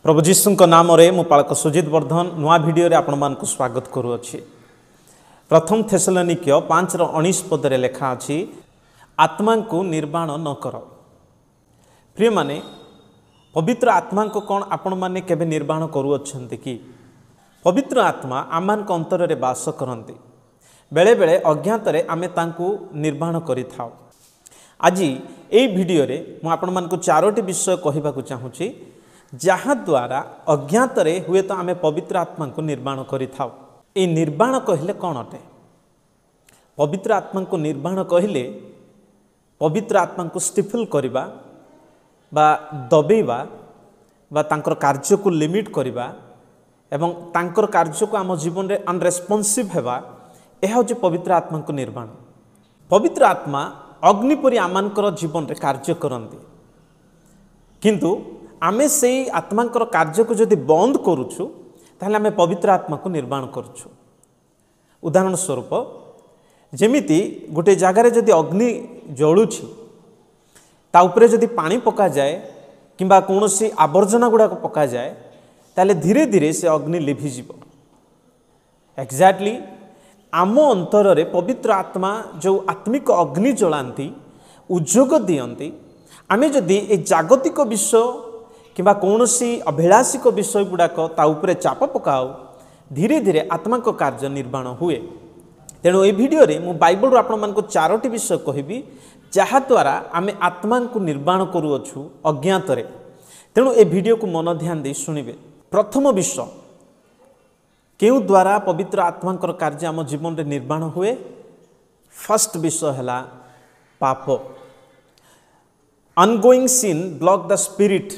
प्रभु जीशु नाम रे मु पालक सुजित वर्धन नुआ वीडियो रे आपण मान को स्वागत करूअछि। प्रथम थेसलोनिकेय 5:19 पदरे लेखा अछि, आत्मा को निर्वाण न कर। प्रिय माने पवित्र आत्मा को कौन आपण माने केबे निर्वाण करूअछन्ति कि? पवित्र आत्मा आमान को अंतर रे वास करन्ति। बेले बेले अज्ञात रे आमे तांकु निर्वाण करिथाउ। आज एई वीडियो रे मु आपण मान को चारोटी विषय कहिबा को चाहूछि, जहाँ द्वारा अज्ञात रे हुए तो आमे पवित्र आत्मा को निर्वाण करिथाउ। ए निर्वाण कहले कौन अटे? पवित्र आत्मा को निर्वाण कहले पवित्र आत्मा को स्टिफल करिबा बा दबेबा बा तांकर कार्य को लिमिट करिबा एवं तांकर कार्य को आम जीवन रे अनरेस्पॉन्सिव हेबा, यह हूँ पवित्र आत्मा को निर्वाण। पवित्र आत्मा अग्निपरी आमानकर जीवन रे कार्य करन्ति, किंतु आमे से आत्मांकर कार्य को जदि बंद करूछु ताहले आमे पवित्र आत्मा को निर्वाण करूछु। उदाहरण स्वरूप जेमिति गोटे जगार जदि अग्नि जलुछि ता उपरे जदि पानी पका जाए किंबा कोनोसी आवर्जना गुडा को पका जाए ताहले धीरे धीरे से अग्नि लिभि जिवो। एक्जाक्टली आम अंतर रे पवित्र आत्मा जो आत्मिक अग्नि जलांती उद्योग दियंती, आमे जदि ए जागतिक विषय किंबा कौनसी अभिलाषिक विषय गुड़ाक ता उपरे चाप पकाओ, धीरे धीरे आत्मा को कार्य निर्वाण हुए। तेणु ए वीडियो रे मु बाइबल आपण मान को चारोटी विषय कहबी, जहा द्वारा आमे आत्मा को निर्वाण करूअछु अज्ञात रे। तेणु ए वीडियो को मन ध्यान दे सुनिबे। प्रथम विषय केउ द्वारा पवित्र आत्मा को कार्य आम जीवन रे निर्वाण हुए। फर्स्ट विषय हला पाप। Ongoing sin block the spirit.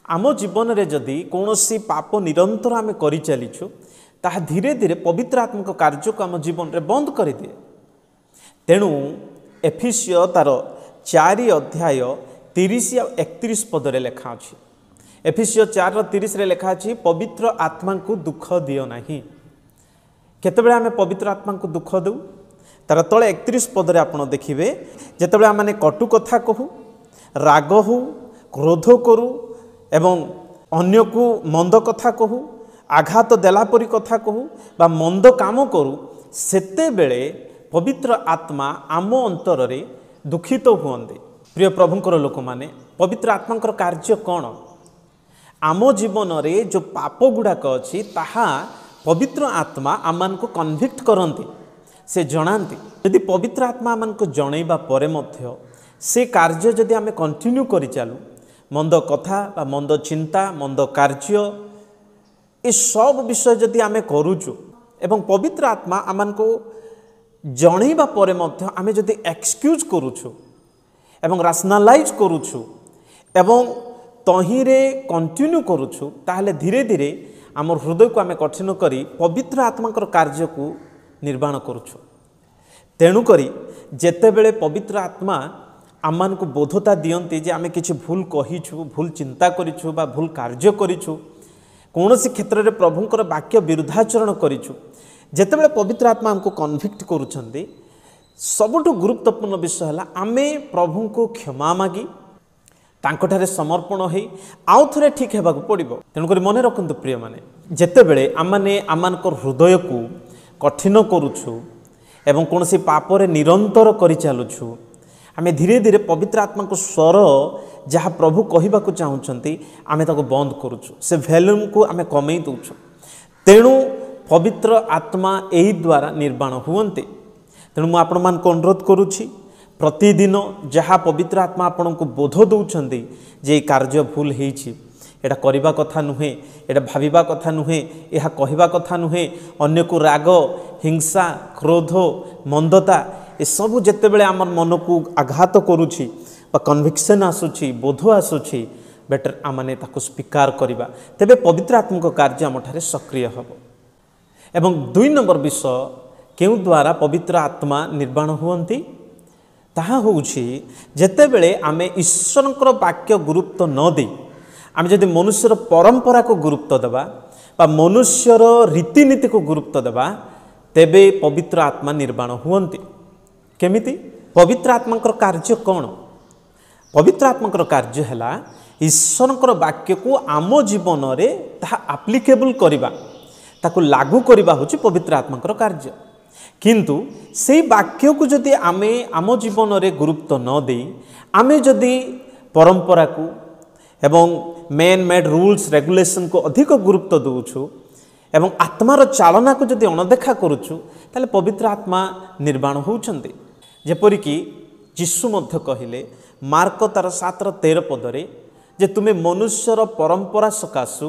आम जीवन रे जदि कौनसी पाप निरंतर आमे करि चलीछु ताहा धीरे धीरे पवित्र आत्मा को कार्य को आम जीवन रे बंद कर दिए। तेणु एफिसियो तार 4 अध्याय 30 और 31 पदरे लेखा अछि। एफिसियो 4:30 रे लेखा अछि, पवित्र आत्मा को दुख दियो नाही। केतेबेले आमे पवित्र आत्मा को दुख दउ? तार तळे 31 पदरे आपण देखिबे, जेतेबेले आमे कटु कथा कहू, राग हो, क्रोध करू एवं अन्य को मंद कथा कहू, आघात देला परी कथा कहू बा मंद काम करू, सेते बेले पवित्र आत्मा आम अंतर रे दुखित हुअन्ते। प्रिय प्रभुंकर लोक माने, पवित्र आत्मांकर कार्य कौन? आम जीवन रे जो पाप गुड़ाक अछि ताहा पवित्र आत्मा आमान को कन्विक्ट करन्ति, से जनान्ति। यदि पवित्र आत्मा आमान को जणैबा परे मध्य से कार्य जदि आमे कंटिन्यू करि चालू, मंद कथा बा मंद चिंता मंद कार्य ए सब विषय जदि आमे करूछु एवं पवित्र आत्मा आमान को जणैबा परे मध्य आमे जदि एक्सक्यूज करूछु एवं राशनलाइज करूछु एवं तहिरे कंटिन्यू करूछु, ताहले धीरे धीरे आम हृदय को आमे कठिन करी पवित्र आत्माकर कार्य को निर्वाण करूछु। तेणु करी जेतेबेले पवित्र आत्मा आमान को बोधता दियंती जे आमे किछि भूल कहिछु, भूल चिंता करिछु बा भूल कार्य करिछु, कौनसी क्षेत्र रे प्रभुंकर वाक्य विरुद्धाचरण करिछु, जेतेबेले पवित्र आत्मा हमको कन्विक्ट करूछंती, सबुठु गुरुत्वपूर्ण विषय हला आमे प्रभु को क्षमा मागी तांकोठारे समर्पण होई आउ थरे ठीक हेबाकू पड़िबो। तेणुकरी मने रखंतु प्रिय माने, जेतेबेले आमाने आमानकर हृदय को कठिन करूछु एवं कौनसी पापरे निरंतर करि चालुछु, आमे धीरे धीरे पवित्र आत्मा को स्वर जहाँ प्रभु कहवा को चाहूँगी आमे ताको बंद करूछु, से वैल्यूम को आमे कमई दउछु। तेणु पवित्र आत्मा एही द्वारा निर्वाण हुअन्ते। तेणु मु आपण मान को अनुरोध करूछि, प्रतिदिन जहाँ पवित्र आत्मा आपण को बोध दउछन्ती जे कार्य भूल हेछि, एटा करिबा कथा नुहे, एटा भाविबा कथा नुहे, एहा कहिबा कथा नुहे, अन्य को राग हिंसा क्रोध मंदता ए सबू जेतेबेले आमर मन को आघात करूछि बा कन्विक्शन आसुछि, बोध आसुछि, बेटर आमाने ताको स्वीकार करिबा, तेबे पवित्र आत्मा को कार्य आमठारे सक्रिय हबो। एवं 2 नंबर विषय केउ द्वारा पवित्र आत्मा निर्वाण हुअन्ति, ताहा होउछि जेतेबेले आमे ईश्वरंकर वाक्य गुरुत्व न दे आमे जदि मनुष्यर परंपरा को गुरुत्व देबा बा मनुष्यर रीतिनीति को गुरुत्व देबा, तेबे पवित्र आत्मा निर्वाण हुअन्ति। केमिति? पवित्र आत्मांकर कार्य कौन? पवित्र आत्मांकर कार्य है ईश्वर वाक्य को आम जीवन में ता आप्लिकेबल करवा ताकू लागू करवा हूँ पवित्र आत्मा कार्य। किंतु से वाक्य को जदि आमे आम जीवन में गुरुत्व न दे आमे जदि परंपरा को एवं मैन मेड रूल्स रेगुलेशन को अधिक गुरुत्व दूचु एवं आत्मार चालना को जदि अणदेखा करुचु ताले पवित्र आत्मा निर्माण होउछन्ते। जेपरिक यीशु मध्य कहिले मार्क तार 7:13 पदरे जे तुमे मनुष्यर परंपरा सकाशु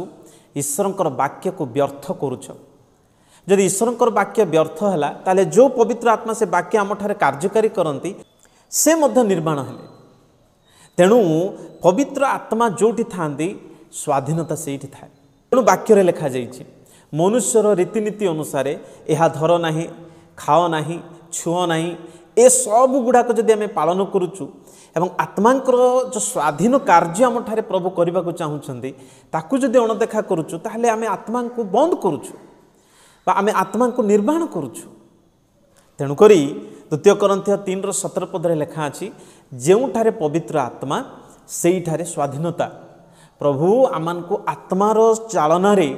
ईश्वरंकर वाक्य को व्यर्थ करुछ। जदि ईश्वरंकर वाक्य व्यर्थ हैला ताले जो पवित्र आत्मा से वाक्य आमठारे कार्यकारी करती से मध्य निर्माण हेले। तेणु पवित्र आत्मा जोटी थांदी स्वाधीनता सेठी थाए। तेणु वाक्य लिखा जाइछि मनुष्यर रीतिनीति अनुसार यह धर नहीं खाओ नहीं छुओ नहीं ए सब गुड़ाक जदि आम पालन करुचु एवं आत्मांकर जो स्वाधीन कार्य आम ठारे प्रभु करने को चाहूँगी ताकू जदि अणदेखा करुचु ताहले आम आत्मा को बंद करुचु बा आम आत्मा को निर्माण करुचु। तेणुकरी 2 Corinthians 3:17 पदरे लिखा अछि जेउठारे पवित्र आत्मा सेइठारे स्वाधीनता। प्रभु आमान को आत्मार चालना रे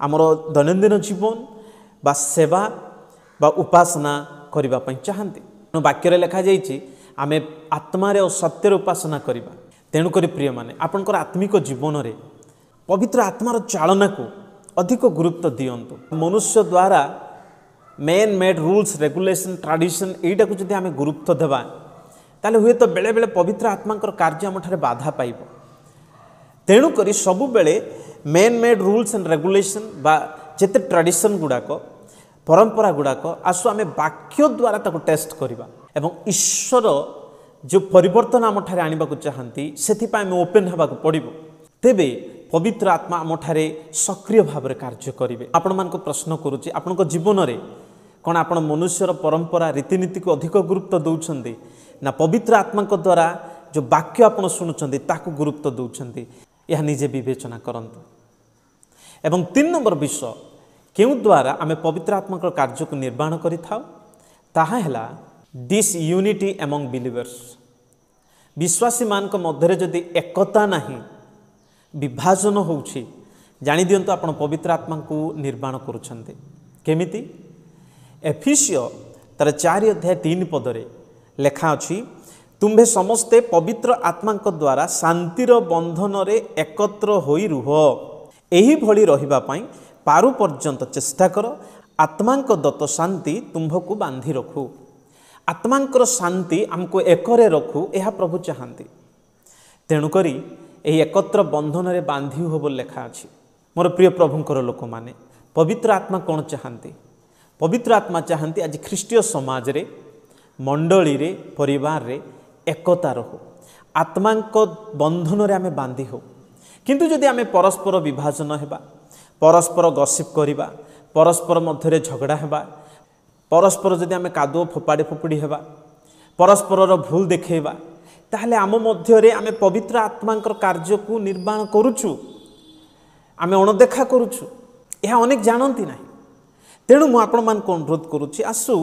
आमर दैनंदिन जीवन बा सेवा बा उपासना करबा पई चाहंती। वाक्य लिखा जाइछि आमे आत्मारे और सत्यर उपासना करबा। तेणुकरी प्रिय माने आपनकर आत्मिक जीवन रे पवित्र आत्मार चालना को अधिक गुरुत्व दियंतु। मनुष्य द्वारा man made rules regulation tradition एटा को जदि आमे गुरुत्व देबा ताले हुए तो बेले बेले पवित्र आत्मांकर कार्य आमठारे बाधा पाइब। तेणुकरी सबु बेले man made rules and regulation बा जेते ट्रेडिशन गुड़ाक परंपरा गुड़ाक आसु आमे वाक्य द्वारा ताको टेस्ट करवा एवं ईश्वर जो परिवर्तन आमठारे आनिबा को चाहंती सेथिपा आमे ओपन हेबा को पड़िबो। तेबे पवित्र आत्मा आमठारे सक्रिय भाव में कार्य करेंगे। आपण मान को प्रश्न करुच्ची आपण जीवन में कौन आप मनुष्यर परंपरा रीतिनीति को अधिक गुरुत्व दौरान ना पवित्र आत्मा द्वारा जो वाक्य आप शुणुंट ताकू गुरुत्व दौरान यह निजे विवेचना करंतु। एवं 3 नंबर विषय क्यों द्वारा आम पवित्र आत्मा कार्य को निर्माण करा डिसयूनिटी एमंग बिलीवर्स। विश्वासी मान मध्य जदि एकता नहीं विभाजन होउछि जानि दियंतु आपण पवित्र आत्मा को निर्माण करुछन्ते केमिति। एफिसियो तार 4:3 पदरे लेखा अछि तुम्भे समस्ते पवित्र आत्मा द्वारा शांतिर बंधन रे एकत्र होई रुह एही भली रहिबा पई पारु पर्यंत चेष्टा कर आत्मांक दत्त शांति तुम्भको बांधी रखु। आत्मांकर शांति हमको एकरे रखु यह प्रभु चाहंती। तेणुकरी यही एकत्र बंधन रे बांधी हो बोल लेखा अछि। मोर प्रिय प्रभुंकर लोक माने पवित्र आत्मा कौन चाहती? पवित्र आत्मा चाहती आज ख्रीष्टीय समाज रे मंडली रे परिवार रे एकता रहो आत्मांक बंधन रे आमे बांधी हो। किंतु जदि आमे परस्पर विभाजन हेबा परस्पर गसिप करिबा परस्पर मध्य झगड़ा हेबा परस्पर जदि आमे कादुओ फोपाड़ी फोपड़ी हेबा परस्पर भूल देखेबा ताहले आम मध्य आमे पवित्र आत्मांकर कार्य को निर्माण करुचु आमे अणदेखा करुचु यह अनेक जानती ना। तेणु मु आपण मान को अनुरोध करुच्ची आसु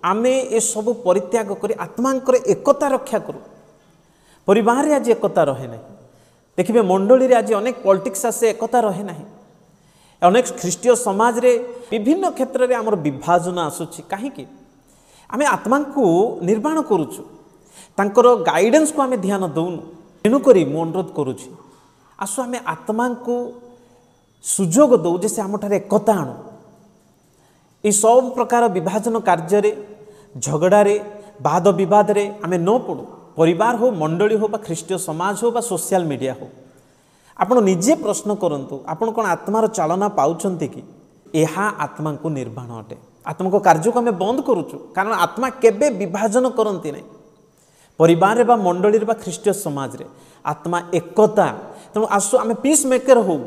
आमे ए सब परित्याग करी आत्मांकर एकता रक्षा करू। परिवार रे आज एकता रहे ना। देखिए मंडली रे आज अनेक पॉलिटिक्स आसे एकता रहे ना। अनेक ख्रीष्टीय समाज रे विभिन्न क्षेत्र रे आमर विभाजन आसुची काहेकि आमे आत्मा को निर्माण करुचु तांकर गाइडेंस को आमे ध्यान दौनु। तेणुकरी मु अनुरोध करुच्ची आसु आमे आत्मा को सुजोग दौ जे से आमठारे एकता आणु। ये सब प्रकार विभाजन कार्य रे झगड़ा रे वाद विवाद रे आमे न पड़ू। परिवार हो मंडली हो बा ख्रीष्टीय समाज हो बा सोशल मीडिया हो आपण निजे प्रश्न करंतु आपण कोन आत्मार चालना पाउछंती कि यह आत्मा को निर्माण अटे। आत्मा को कार्य को आमे बंद करूछु कारण आत्मा केबे विभाजन करंती नै। परिवार बा मंडली बा ख्रीष्टीय समाज रे आत्मा एकता। तेणु आसु आमे पीस मेकर हो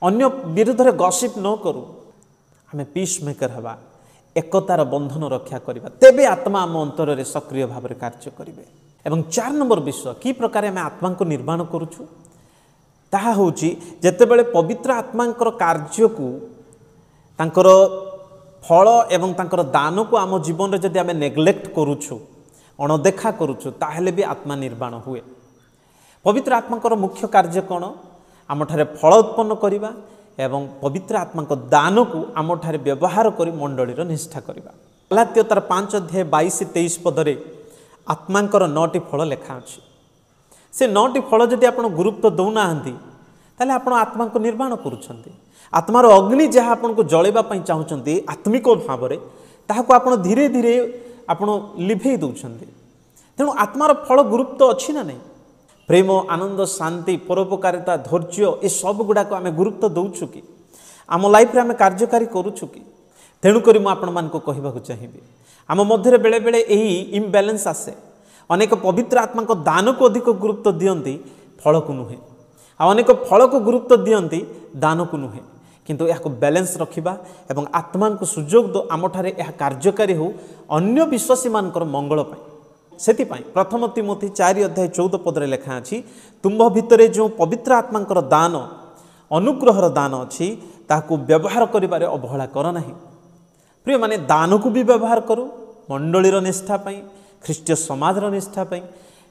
अन्य विरुद्ध रे गॉसिप न करू आमे पीस मेकर हवा एकतार बंधन रक्षा करिबा तेबे आत्मा आम अंतर रे सक्रिय भाव में कार्य करिवे। एवं 4 नंबर विषय कि प्रकार आमे आत्मा को निर्माण करूछु ताहा होची जेतेबेले पवित्र आत्मांकर कार्य को तांकर फल एवं तांकर दान को आम जीवन रे जदि आमे नेग्लेक्ट करूछु अणदेखा करूछु ताहले भी आत्मा निर्माण हुए। पवित्र आत्मा मुख्य कार्य कौन आमठारे फल उत्पन्न करवा एवं पवित्र आत्मा दान को आमठारे व्यवहार कर मंडलीर निष्ठा करवा। गलात्य तार 5 अध्याय 22-23 पदरे आत्मांकर 9टी फल लेखा अच्छी। से 9टी फल जदि आप गुरुत्व दौना ताले आपण आत्मा को निर्माण करुछंती। आत्मार अग्नि जहाँ आपन को जलैवाई चाहूँगी आत्मिक भाव में ताहाको आपण धीरे धीरे आपण लिभे दौरान। तेणु आत्मार फल गुरुत्व अच्छी ना नहीं। प्रेम आनंद शांति परोपकारिता धैर्य ये सब गुड़ाक आम गुरुत्व दौचु कि आम लाइफ रे आम कार्यकारी करुचु कि। तेणुक मुझे चाहिए आम मध्य बेले बेले यही इम्बालांस आसे। अनेक पवित्र आत्मा को दान को अधिक गुरुत्व दियंती फल को नुहे, अनेक फल को गुरुत्व दियंती दान को नुहे। किंतु यह बैलेंस रखा एवं आत्मा को सुजोग दो आमठारे यह कार्यकारी हो अन्य विश्वासी मानकर मंगल पाई। सेतिपाई प्रथम तिमोथी 4 अध्याय 14 पदरे लेखा अछि, तुम्भ भितरे जो पवित्र आत्मांकर दान अनुग्रहर दान अच्छी ताकू व्यवहार करिबारे अवहेला कर नाही। प्रिय माने दान को भी व्यवहार करू मंडलीर निष्ठा पाई, ख्रीष्टीय समाजर निष्ठा पाई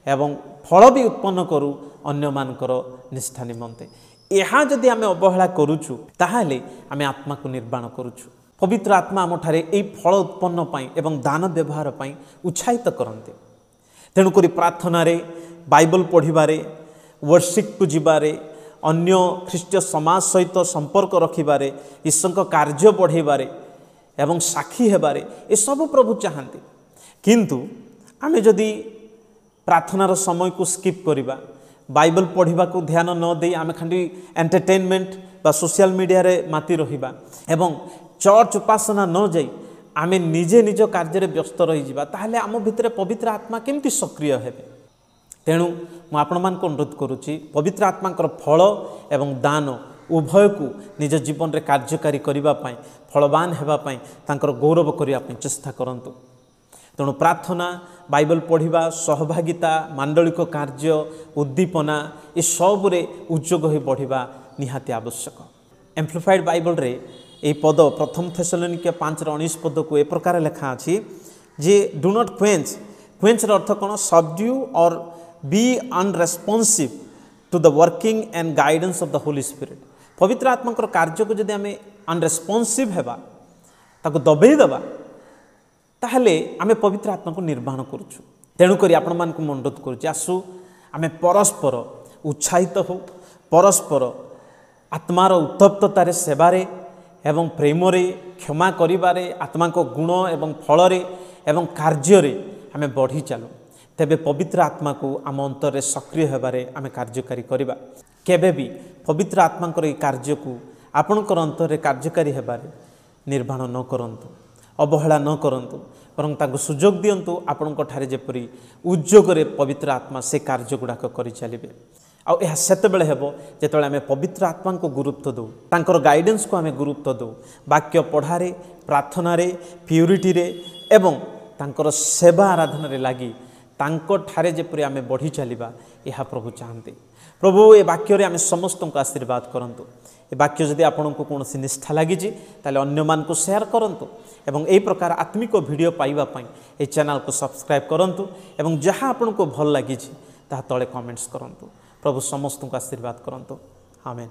एवं फल भी उत्पन्न करू अन्य मानकर निष्ठा निमंते। यहाँ जदि आम अवहेला करुचु ताहाले आम आत्मा को निर्माण करुचु। पवित्र आत्मा आमठारे एई फल उत्पन्न पाई एवं दान व्यवहार पाई उत्साहित करते। तेणुक प्रार्थना रे, बाइबल पढ़िबारे, वर्शिप को जिबारे, अन्य ख्रीष्टीय समाज सहित संपर्क रखिबारे, ईश्वर कार्य बढ़ेबारे एवं साक्षी हेबारे ये सब प्रभु चाहते। किंतु आम जदि प्रार्थनार समय को स्किप करिबा, बाइबल पढ़ा को ध्यान न दे आम खाली एंटरटेनमेंट बा सोशल मीडिया रे माती रहिबा एवं चर्च उपासना न जाई आमे निजे निज कार्य व्यस्त रही ताहले आम भितर पवित्र आत्मा केमती सक्रिय हेबे। तेणु मु आपण मानक अनुरोध करुच्ची पवित्र आत्मांकर फल एवं दान उभय को निज जीवन रे कार्यकारी करिबा पई फलवान हेबा पई तांकर गौरव करिया पई चेष्टा करंतु। तेणु प्रार्थना, बाइबल पढ़ा, सहभागिता, मांडलिक कार्य, उद्दीपना ये सबरे उद्योग हो बढ़िबा निहाती आवश्यक। एम्प्लीफाइड बाइबल रे यही पद प्रथम थेसलोनिके 5:19 पद को ए प्रकार लेखा अछि जे डू नॉट क्वेंच। क्वेंच अर्थ कौन? Subdue or be unresponsive to the working and guidance of the Holy Spirit. पवित्र आत्मा कार्य को जदि आमे अनरेस्पॉन्सिव हेबा ताको दबेई देबा ताहले आमे पवित्र आत्मा को निर्माण करुछु। तेणुक आपण मान को अनुरोध करुछि आसु आमे परस्पर उत्साहित हो, परस्पर आत्मार उत्तप्ततार सेवारे एवं प्रेम रे, क्षमा करिबारे, आत्मा को गुण एवं फल रे एवं कार्य रे आमे बढ़ी चलू। तेबे पवित्र आत्मा को आम अंतर रे सक्रिय हेबारे आमे कार्यकारी करिबा। केबे भी पवित्र आत्मांकर ए कार्य को आपणकर अंतर रे कार्यकारी हेबारे निर्माण न करंतु, अवहेला न करंतु, बरं ताको सुजोग दियंतु आपणकर ठारे जेपरि उद्योग रे पवित्र आत्मा से कार्य गुड़ाक करि चलिबे। आ यह सेतबेले हेबो जेतबेले आमे पवित्र आत्मा को गुरुत्व दो, तांकर गाइडेंस को आमे गुरुत्व दो, वाक्य पढ़ारे, प्रार्थना रे, प्यूरिटी रे एवं तांकर सेवा आराधना रे लागि तांको ठारे जेपरि आमे बढ़ी चलिबा यह प्रभु चाहते। प्रभु ए वाक्य रे आमे समस्त को आशीर्वाद करंतु। ए वाक्य जदि आपन को कोनोसी निष्ठा लागि ताले अन्य मान को शेयर करंतु एवं ए प्रकार आत्मिक वीडियो पाइबा पई ए चैनल को सब्सक्राइब करंतु एवं जहां आपन को भल लागि ता तळे कमेंट्स करंतु। प्रभु समस्त को आशीर्वाद करंतु। आमेन।